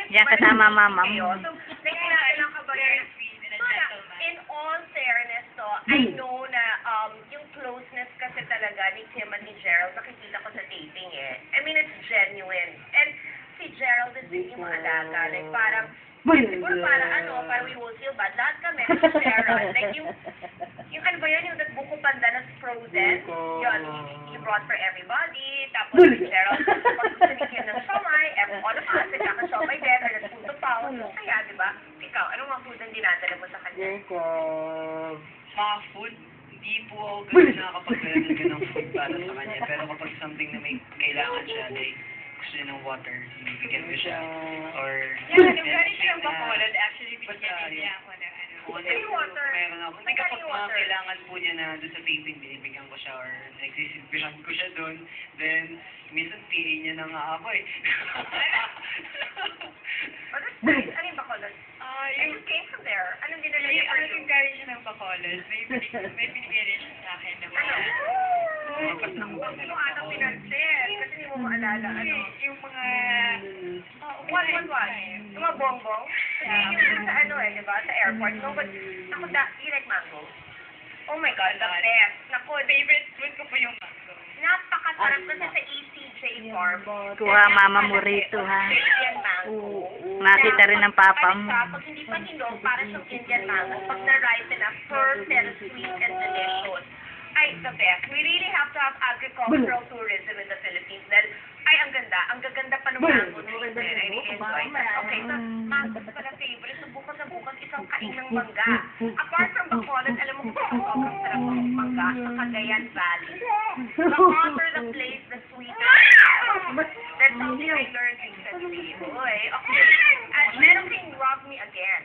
Diyan kasama mama mo. So, like, kailangan ka ba in all fairness, to, I know na yung closeness kasi talaga ni Kim at ni Gerald, nakikita ko sa taping eh. I mean, it's genuine. And si Gerald is yung maalaga. Like, parang, siguro para we will feel bad. Lahat kami, si Gerald. Like, yung ano ba yun, yung buko panda na frozen, yun, he brought for everybody. Tapos si Gerald, pag gusto ni Kim ng siomay, all of us, nagkaka-siomay din, or nagpunto pa ako. Kaya, di ba? Ikaw, anong mga food ang dinadala mo sa kanya? Mga food, hindi po ako ganun nakakapagdala ng ganung food para sa kanya. Pero kapag something na may kailangan siya, like, gusto niya ng water, bibigyan ko siya. Or, nagkari siya ng bacolod, actually, binigyan niya ako ng May water. Meron ako. May kapag mga kailangan po niya na doon sa taping, binibigyan ko siya or nagsisilbihan ko siya doon. Then, minsan PA niya na nga ako eh. Ano yung bacolod? You came from there. Anong dinala niya for you? Nagkari siya ng bacolod. May binigyan rin siya sa akin na mga Huwag mo atang pinansin. Kasi hindi mo maalala. yung mga One. Yung mga bongbong. Kasi yung sa ano eh, di ba? Sa airport. No, but, naku, you like mango? Oh my God, the best. Naku, favorite food ko po yung mango. napakasarap kasi sa ECJ Farm. Kuha mama mo rito, ha? Indian mango. Makita rin ng papa mo. Pag hindi pa hinog, para siyang Indian mango. Pag na-ripen na, perfect, sweet, and delicious. Ay, the best. We really have to have agricultural tourism in the Philippines. Dahil, ay, ang ganda. Ang gaganda pa ng mango. I really enjoy that. Okay, so, mango pala favorite. So, bukas na bukas, isang kain ng mangga. Apart from Bacolod, alam mo kung sobrang sarap ng mangga sa Cagayan Valley. The hotter the place, the sweeter. That's something I learned recently. Boy, okay. Meron kang rob me again.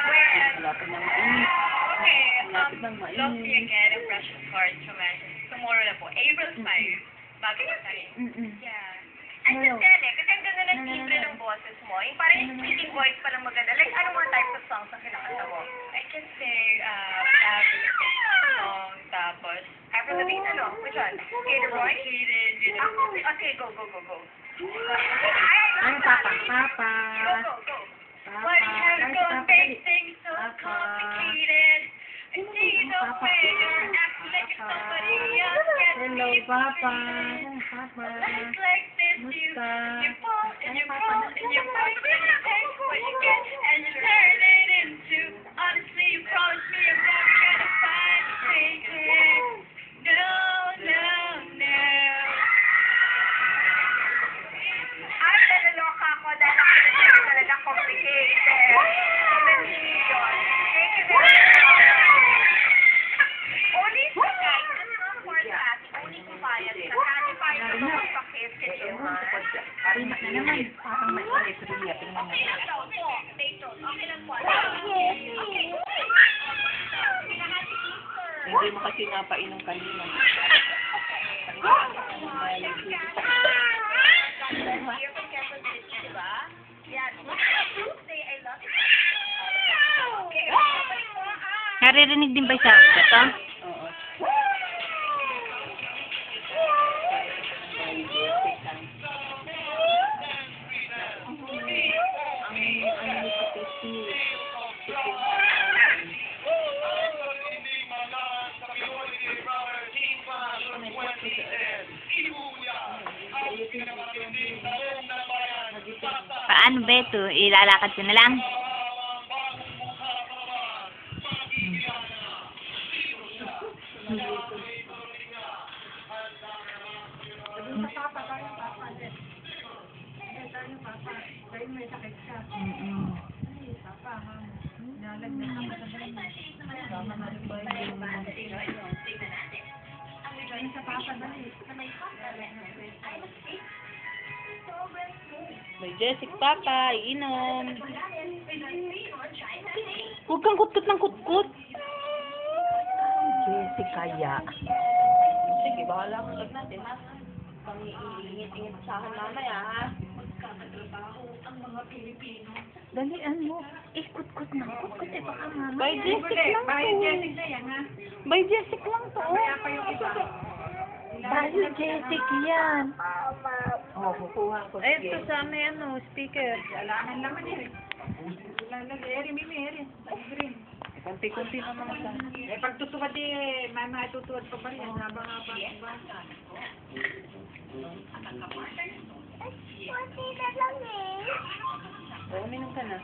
Where? Okay, love me again and precious cards tomorrow na po. April 5. Bago pa tayo. Yeah. Ay, Dele, kasi ang ganda ng timbre ng boses mo. Yung parang yung speaking voice pa lang maganda. Like, anong mga types of songs ang kinakanta mo? I can sing Avril song, tapos Avril Lavigne, ano? Which one? Kate Roy? Ako, okay, go. Ay, papa. Go. why do you have to make things so complicated? I see the way you're acting like somebody else gets Hello, me. papa. It's like this, you fall and you fall and you break and you take what you get and you turn it into. Honestly, you promised me you're never gonna find it. No. Ay, nalaloka ako dahil ako talaga complicated. Madali yun. Thank you very much. Only sa guys, this one for that, only kupayag sa satisfied na magpakit ka Johan. Ari na naman. Parang may ulit rin niya. Tingnan mo. Okay lang po. Hindi mo kasi napainom kanina. Naririnig din ba siya ito? Oo. Paano ba ito? Ilalakad ko na lang? May Jessic, papa. Iinom. Huwag kang kutkot ng kutkot. Jessic, kaya. Sige, bahala ka lang natin, ha? Pang-iingit-ingit sa akin mamaya, ha? Magkakatrabaho ang mga Pilipino. Dalian mo. Kutkot na. Kutkot, baka mama. By Jessic lang to. By Jessic na yan, ha? By Jessic lang to. Mamaya pa yung iba. By Jessic yan. Oh, kukuha ko. Ay, ito sa may ano, speaker. Alangan naman eh. Lalagay, eri, mimi, eri. Green. Kunti-kunti naman sa. Eh, pag tutuwad eh, may matutuwad pa ba yan? Habang-habang bata. Oo, minum ka na.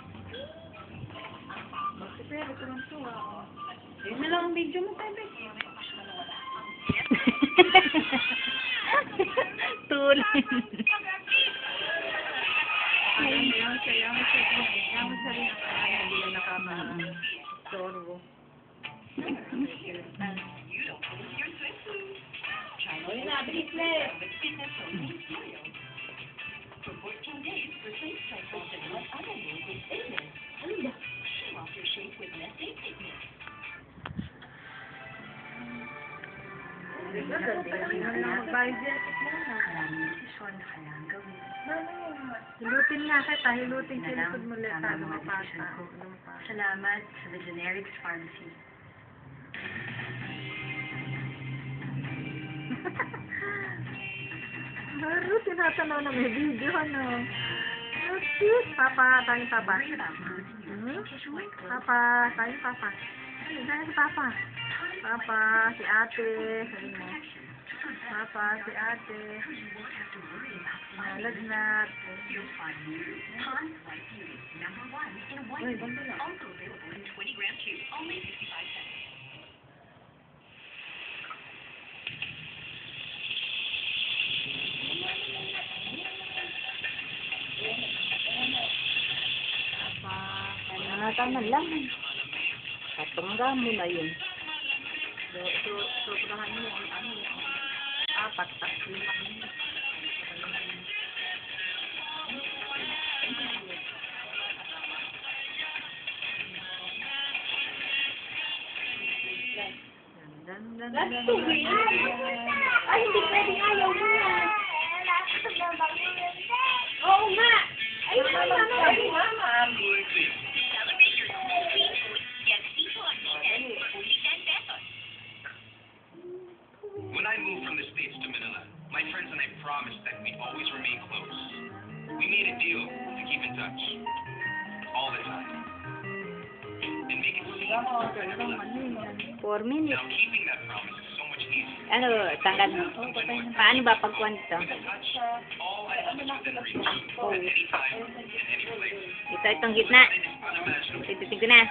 Pero ito lang to, ah. Yun na lang ang video mo, Bebe. Tulin. Ayaw siya rin. Hindi na nakama-sorbo. Uy na, bilis na eh. Hilutin nga kita, hilutin kilikod mo ulit. Salamat sa The Generics Pharmacy. Pero tinatanaw na may video, ano. Cute. Papa, tayong papa. Papa, tayong papa. Ano, dahil si papa. Papa, si ate. Sabi mo. Papa, si ate. Nalagnat. Uy, banda na. Tama lang. Katungga mo na yun. Sobrahan mo ang ano. 4, 5. That's too weird. Ay, hindi pwedeng ayaw mo yan. Oo nga. Ay, mama. When I moved from the States to Manila, my friends and I promised that we'd always remain close. We made a deal to keep in touch. All the time. And make it seem effortless. 4 minutes. Now, keeping that promise is so much easier. Ano, tanggal. Paano ba pagkwento? All items within reach. At any time, in any place. Ito, itong gitna. It's unimaginable. Ititin ko na.